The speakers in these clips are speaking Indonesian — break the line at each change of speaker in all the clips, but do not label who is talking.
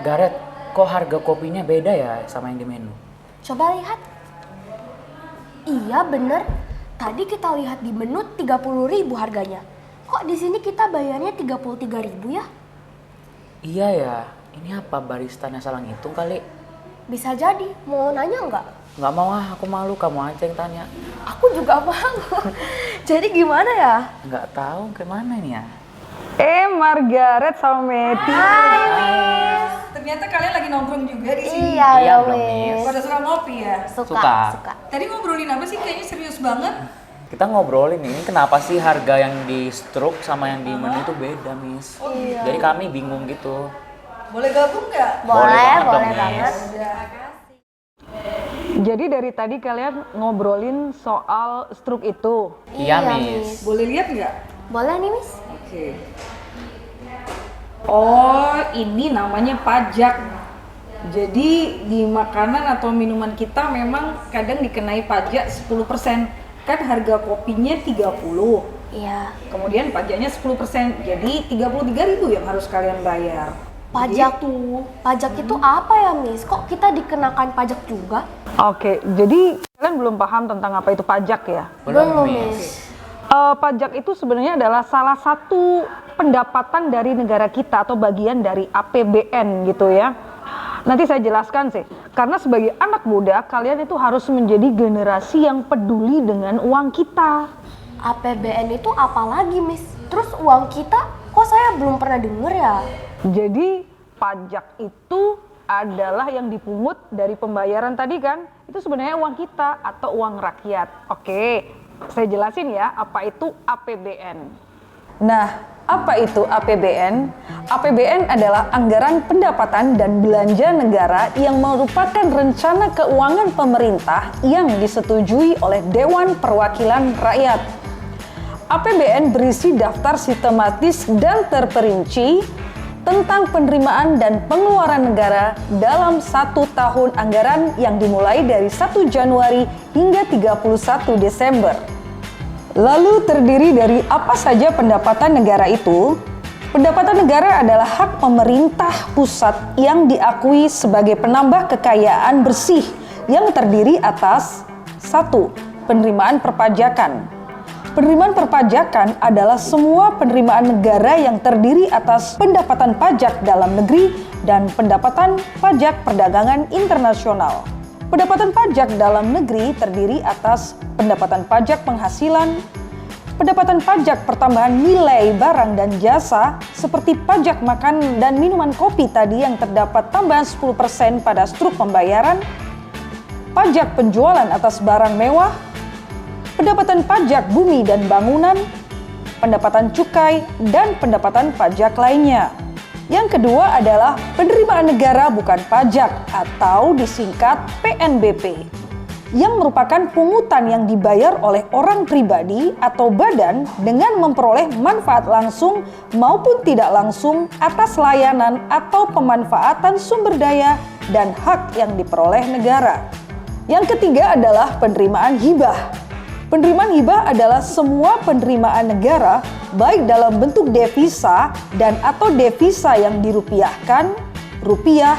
Garet, kok harga kopinya beda ya sama yang di menu?
Coba lihat. Iya bener. Tadi kita lihat di menu 30.000 harganya. Kok di sini kita bayarnya 33.000 ya?
Iya ya, ini apa baristanya salah ngitung kali?
Bisa jadi. Mau nanya nggak?
Nggak mau ah, aku malu, kamu aja yang tanya.
Aku juga malu. Jadi gimana ya?
Nggak tahu gimana ini ya.
Margaret sama Meti.
Hai.
Ternyata kalian lagi nongkrong juga di sini.
Iya
Iya,
ya
belum,
Miss.
Pada suka ngopi ya.
Suka.
Suka.
Tadi ngobrolin apa sih? Kayaknya serius banget.
Kita ngobrolin ini kenapa sih harga yang di stroke sama yang di menu itu beda, Miss.
Oh, iya.
Jadi kami bingung gitu.
Boleh gabung nggak?
Boleh
banget dong,
banget.
Miss.
Udah.
Jadi dari tadi kalian ngobrolin soal stroke itu.
Iya, Miss.
Boleh lihat nggak?
Boleh nih Miss.
Oke. Oh, ini namanya pajak. Jadi di makanan atau minuman kita memang kadang dikenai pajak 10%. Kan harga kopinya 30.
Iya.
Kemudian pajaknya 10%. Jadi 33.000 yang harus kalian bayar.
Pajak
Gitu.
Pajak itu apa ya Miss? Kok kita dikenakan pajak juga?
Oke, jadi kalian belum paham tentang apa itu pajak ya?
Belum, Miss.
Pajak itu sebenarnya adalah salah satu pendapatan dari negara kita atau bagian dari APBN gitu ya. Nanti saya jelaskan sih. Karena sebagai anak muda, kalian itu harus menjadi generasi yang peduli dengan uang kita.
APBN itu apa lagi Miss? Terus uang kita kok saya belum pernah denger ya?
Jadi pajak itu adalah yang dipungut dari pembayaran tadi kan, itu sebenarnya uang kita atau uang rakyat. Oke, saya jelasin ya apa itu APBN. Nah, apa itu APBN? APBN adalah anggaran pendapatan dan belanja negara yang merupakan rencana keuangan pemerintah yang disetujui oleh Dewan Perwakilan Rakyat. APBN berisi daftar sistematis dan terperinci tentang penerimaan dan pengeluaran negara dalam 1 tahun anggaran yang dimulai dari 1 Januari hingga 31 Desember. Lalu terdiri dari apa saja pendapatan negara itu? Pendapatan negara adalah hak pemerintah pusat yang diakui sebagai penambah kekayaan bersih yang terdiri atas 1. Penerimaan perpajakan. Penerimaan perpajakan adalah semua penerimaan negara yang terdiri atas pendapatan pajak dalam negeri dan pendapatan pajak perdagangan internasional. Pendapatan pajak dalam negeri terdiri atas pendapatan pajak penghasilan, pendapatan pajak pertambahan nilai barang dan jasa seperti pajak makan dan minuman kopi tadi yang terdapat tambahan 10% pada struk pembayaran, pajak penjualan atas barang mewah, pendapatan pajak bumi dan bangunan, pendapatan cukai, dan pendapatan pajak lainnya. Yang kedua adalah penerimaan negara bukan pajak atau disingkat PNBP, yang merupakan pungutan yang dibayar oleh orang pribadi atau badan dengan memperoleh manfaat langsung maupun tidak langsung atas layanan atau pemanfaatan sumber daya dan hak yang diperoleh negara. Yang ketiga adalah penerimaan hibah. Penerimaan hibah adalah semua penerimaan negara baik dalam bentuk devisa dan atau devisa yang dirupiahkan, rupiah,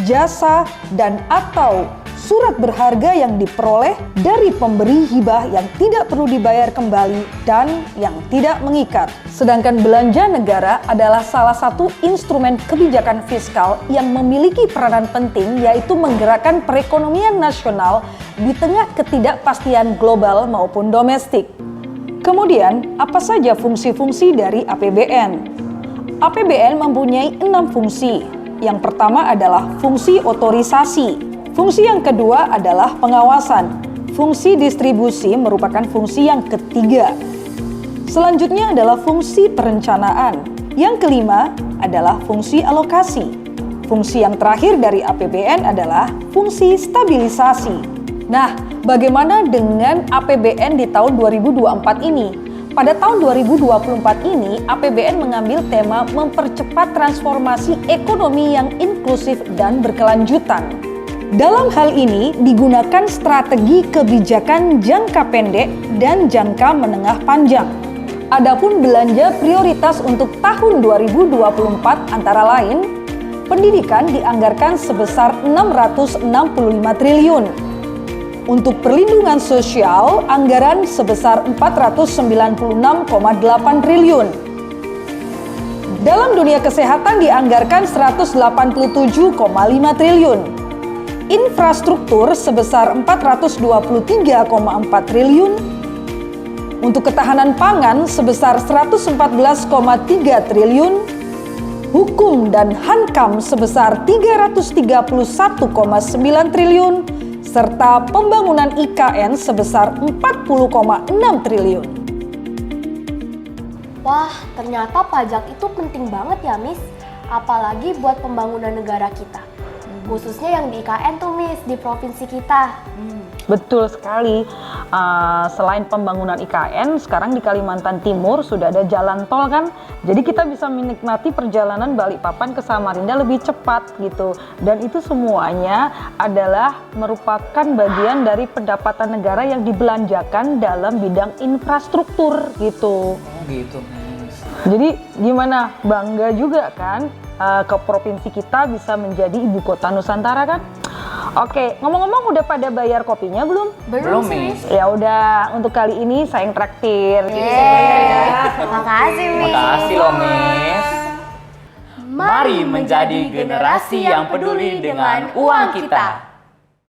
jasa, dan atau surat berharga yang diperoleh dari pemberi hibah yang tidak perlu dibayar kembali dan yang tidak mengikat. Sedangkan belanja negara adalah salah satu instrumen kebijakan fiskal yang memiliki peranan penting yaitu menggerakkan perekonomian nasional di tengah ketidakpastian global maupun domestik. Kemudian, apa saja fungsi-fungsi dari APBN? APBN mempunyai 6 fungsi. Yang pertama adalah fungsi otorisasi. Fungsi yang kedua adalah pengawasan. Fungsi distribusi merupakan fungsi yang ketiga. Selanjutnya adalah fungsi perencanaan. Yang kelima adalah fungsi alokasi. Fungsi yang terakhir dari APBN adalah fungsi stabilisasi. Nah, bagaimana dengan APBN di tahun 2024 ini? Pada tahun 2024 ini, APBN mengambil tema mempercepat transformasi ekonomi yang inklusif dan berkelanjutan. Dalam hal ini digunakan strategi kebijakan jangka pendek dan jangka menengah panjang. Adapun belanja prioritas untuk tahun 2024 antara lain pendidikan dianggarkan sebesar 665 triliun. Untuk perlindungan sosial, anggaran sebesar 496,8 triliun. Dalam dunia kesehatan dianggarkan 187,5 triliun. Infrastruktur sebesar 423,4 triliun. Untuk ketahanan pangan sebesar 114,3 triliun. Hukum dan Hankam sebesar 331,9 triliun. Serta pembangunan IKN sebesar 40,6 triliun.
Wah, ternyata pajak itu penting banget ya, Miss. Apalagi buat pembangunan negara kita. Khususnya yang di IKN tuh, Miss, di provinsi kita.
Betul sekali. Selain pembangunan IKN, sekarang di Kalimantan Timur sudah ada jalan tol kan. Jadi kita bisa menikmati perjalanan Balikpapan ke Samarinda lebih cepat gitu. Dan itu semuanya adalah merupakan bagian dari pendapatan negara yang dibelanjakan dalam bidang infrastruktur gitu.
Oh gitu, Miss.
Jadi gimana? Bangga juga kan ke provinsi kita bisa menjadi ibu kota Nusantara kan? Oke, ngomong-ngomong udah pada bayar kopinya belum?
Belum,
sih,
Miss.
Ya udah, untuk kali ini saya yang traktir.
Makasih, Miss.
Makasih loh, Miss. Mari menjadi generasi yang peduli dengan uang kita.